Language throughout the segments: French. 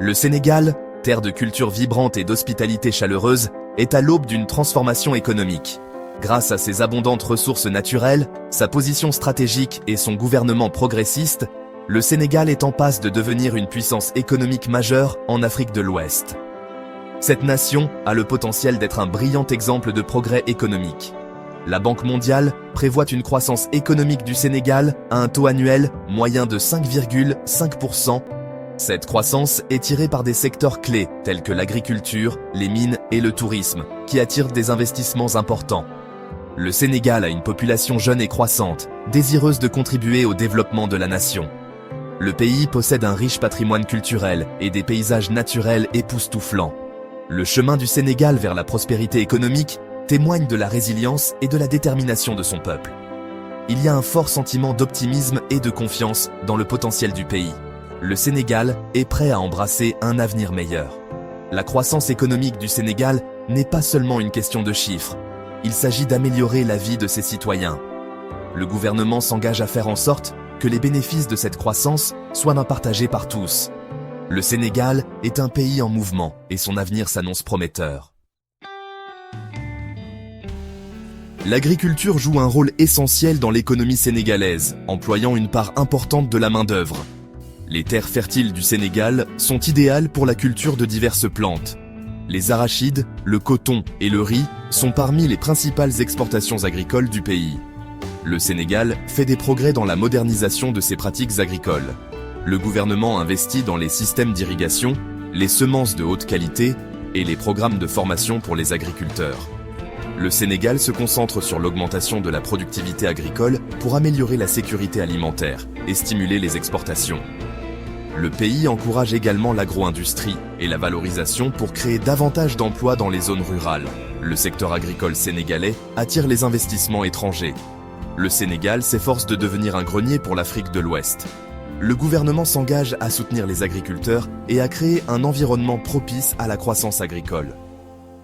Le Sénégal, terre de culture vibrante et d'hospitalité chaleureuse, est à l'aube d'une transformation économique. Grâce à ses abondantes ressources naturelles, sa position stratégique et son gouvernement progressiste, le Sénégal est en passe de devenir une puissance économique majeure en Afrique de l'Ouest. Cette nation a le potentiel d'être un brillant exemple de progrès économique. La Banque mondiale prévoit une croissance économique du Sénégal à un taux annuel moyen de 5,5%. Cette croissance est tirée par des secteurs clés tels que l'agriculture, les mines et le tourisme, qui attirent des investissements importants. Le Sénégal a une population jeune et croissante, désireuse de contribuer au développement de la nation. Le pays possède un riche patrimoine culturel et des paysages naturels époustouflants. Le chemin du Sénégal vers la prospérité économique témoigne de la résilience et de la détermination de son peuple. Il y a un fort sentiment d'optimisme et de confiance dans le potentiel du pays. Le Sénégal est prêt à embrasser un avenir meilleur. La croissance économique du Sénégal n'est pas seulement une question de chiffres. Il s'agit d'améliorer la vie de ses citoyens. Le gouvernement s'engage à faire en sorte que les bénéfices de cette croissance soient partagés par tous. Le Sénégal est un pays en mouvement et son avenir s'annonce prometteur. L'agriculture joue un rôle essentiel dans l'économie sénégalaise, employant une part importante de la main-d'œuvre. Les terres fertiles du Sénégal sont idéales pour la culture de diverses plantes. Les arachides, le coton et le riz sont parmi les principales exportations agricoles du pays. Le Sénégal fait des progrès dans la modernisation de ses pratiques agricoles. Le gouvernement investit dans les systèmes d'irrigation, les semences de haute qualité et les programmes de formation pour les agriculteurs. Le Sénégal se concentre sur l'augmentation de la productivité agricole pour améliorer la sécurité alimentaire et stimuler les exportations. Le pays encourage également l'agro-industrie et la valorisation pour créer davantage d'emplois dans les zones rurales. Le secteur agricole sénégalais attire les investissements étrangers. Le Sénégal s'efforce de devenir un grenier pour l'Afrique de l'Ouest. Le gouvernement s'engage à soutenir les agriculteurs et à créer un environnement propice à la croissance agricole.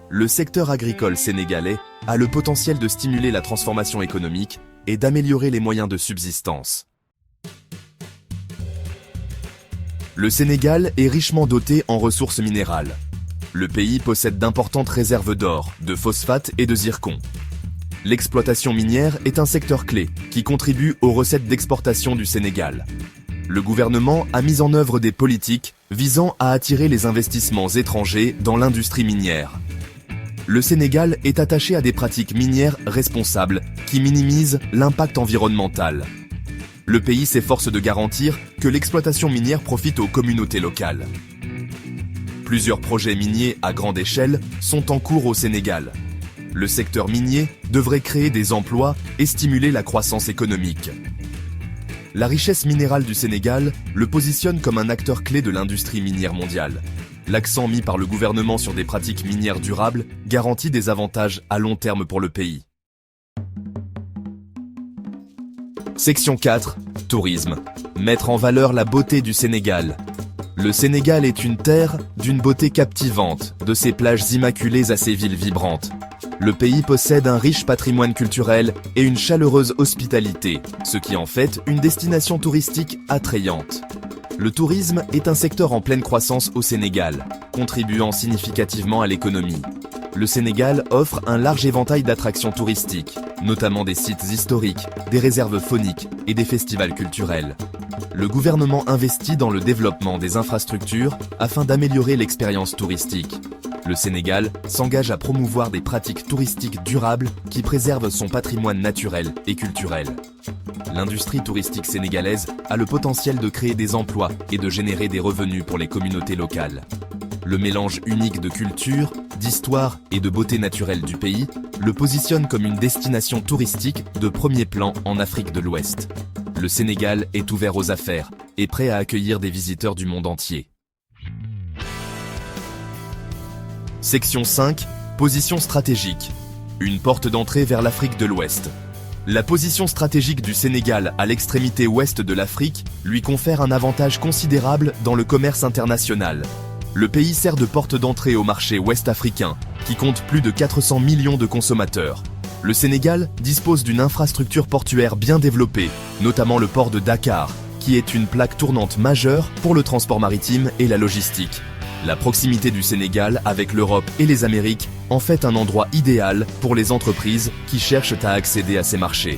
Le secteur agricole sénégalais a le potentiel de stimuler la transformation économique et d'améliorer les moyens de subsistance. Le Sénégal est richement doté en ressources minérales. Le pays possède d'importantes réserves d'or, de phosphate et de zircon. L'exploitation minière est un secteur clé qui contribue aux recettes d'exportation du Sénégal. Le gouvernement a mis en œuvre des politiques visant à attirer les investissements étrangers dans l'industrie minière. Le Sénégal est attaché à des pratiques minières responsables qui minimisent l'impact environnemental. Le pays s'efforce de garantir que l'exploitation minière profite aux communautés locales. Plusieurs projets miniers à grande échelle sont en cours au Sénégal. Le secteur minier devrait créer des emplois et stimuler la croissance économique. La richesse minérale du Sénégal le positionne comme un acteur clé de l'industrie minière mondiale. L'accent mis par le gouvernement sur des pratiques minières durables garantit des avantages à long terme pour le pays. Section 4. Tourisme. Mettre en valeur la beauté du Sénégal. Le Sénégal est une terre d'une beauté captivante, de ses plages immaculées à ses villes vibrantes. Le pays possède un riche patrimoine culturel et une chaleureuse hospitalité, ce qui en fait une destination touristique attrayante. Le tourisme est un secteur en pleine croissance au Sénégal, contribuant significativement à l'économie. Le Sénégal offre un large éventail d'attractions touristiques, notamment des sites historiques, des réserves fauniques et des festivals culturels. Le gouvernement investit dans le développement des infrastructures afin d'améliorer l'expérience touristique. Le Sénégal s'engage à promouvoir des pratiques touristiques durables qui préservent son patrimoine naturel et culturel. L'industrie touristique sénégalaise a le potentiel de créer des emplois et de générer des revenus pour les communautés locales. Le mélange unique de culture, d'histoire et de beauté naturelle du pays le positionne comme une destination touristique de premier plan en Afrique de l'Ouest. Le Sénégal est ouvert aux affaires et prêt à accueillir des visiteurs du monde entier. Section 5. Position stratégique. Une porte d'entrée vers l'Afrique de l'Ouest. La position stratégique du Sénégal à l'extrémité ouest de l'Afrique lui confère un avantage considérable dans le commerce international. Le pays sert de porte d'entrée au marché ouest-africain, qui compte plus de 400 millions de consommateurs. Le Sénégal dispose d'une infrastructure portuaire bien développée, notamment le port de Dakar, qui est une plaque tournante majeure pour le transport maritime et la logistique. La proximité du Sénégal avec l'Europe et les Amériques en fait un endroit idéal pour les entreprises qui cherchent à accéder à ces marchés.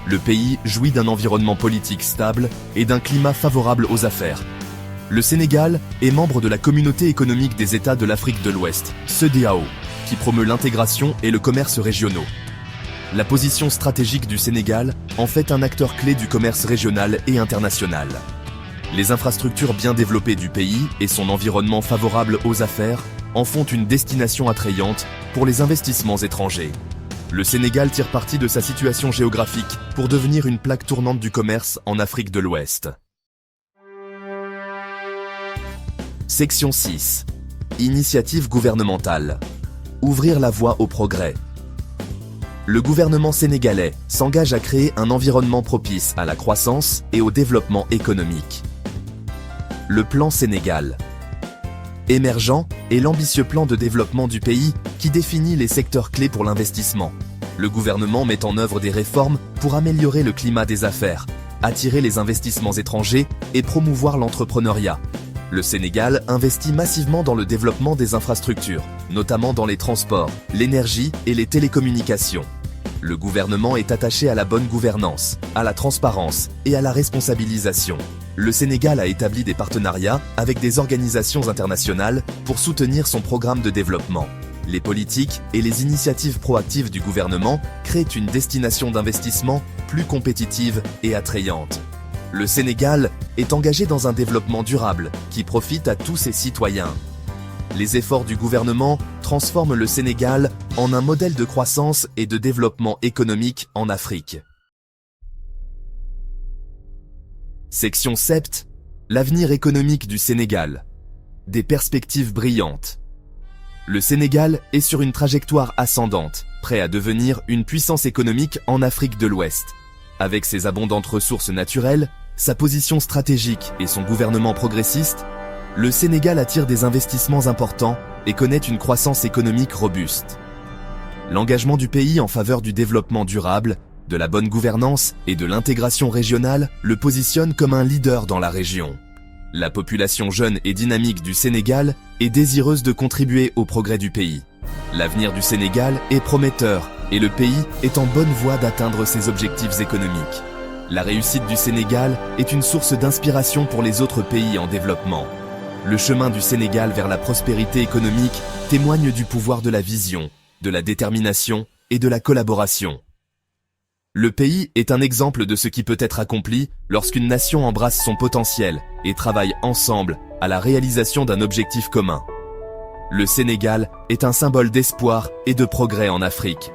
Le pays jouit d'un environnement politique stable et d'un climat favorable aux affaires. Le Sénégal est membre de la Communauté économique des États de l'Afrique de l'Ouest, CEDEAO, qui promeut l'intégration et le commerce régionaux. La position stratégique du Sénégal en fait un acteur clé du commerce régional et international. Les infrastructures bien développées du pays et son environnement favorable aux affaires en font une destination attrayante pour les investissements étrangers. Le Sénégal tire parti de sa situation géographique pour devenir une plaque tournante du commerce en Afrique de l'Ouest. Section 6. Initiative gouvernementale. Ouvrir la voie au progrès. Le gouvernement sénégalais s'engage à créer un environnement propice à la croissance et au développement économique. Le plan Sénégal émergent est l'ambitieux plan de développement du pays qui définit les secteurs clés pour l'investissement. Le gouvernement met en œuvre des réformes pour améliorer le climat des affaires, attirer les investissements étrangers et promouvoir l'entrepreneuriat. Le Sénégal investit massivement dans le développement des infrastructures, notamment dans les transports, l'énergie et les télécommunications. Le gouvernement est attaché à la bonne gouvernance, à la transparence et à la responsabilisation. Le Sénégal a établi des partenariats avec des organisations internationales pour soutenir son programme de développement. Les politiques et les initiatives proactives du gouvernement créent une destination d'investissement plus compétitive et attrayante. Le Sénégal est engagé dans un développement durable qui profite à tous ses citoyens. Les efforts du gouvernement transforment le Sénégal en un modèle de croissance et de développement économique en Afrique. Section 7. L'avenir économique du Sénégal. Des perspectives brillantes. Le Sénégal est sur une trajectoire ascendante, prêt à devenir une puissance économique en Afrique de l'Ouest. Avec ses abondantes ressources naturelles, sa position stratégique et son gouvernement progressiste, le Sénégal attire des investissements importants et connaît une croissance économique robuste. L'engagement du pays en faveur du développement durable, de la bonne gouvernance et de l'intégration régionale le positionne comme un leader dans la région. La population jeune et dynamique du Sénégal est désireuse de contribuer au progrès du pays. L'avenir du Sénégal est prometteur et le pays est en bonne voie d'atteindre ses objectifs économiques. La réussite du Sénégal est une source d'inspiration pour les autres pays en développement. Le chemin du Sénégal vers la prospérité économique témoigne du pouvoir de la vision, de la détermination et de la collaboration. Le pays est un exemple de ce qui peut être accompli lorsqu'une nation embrasse son potentiel et travaille ensemble à la réalisation d'un objectif commun. Le Sénégal est un symbole d'espoir et de progrès en Afrique.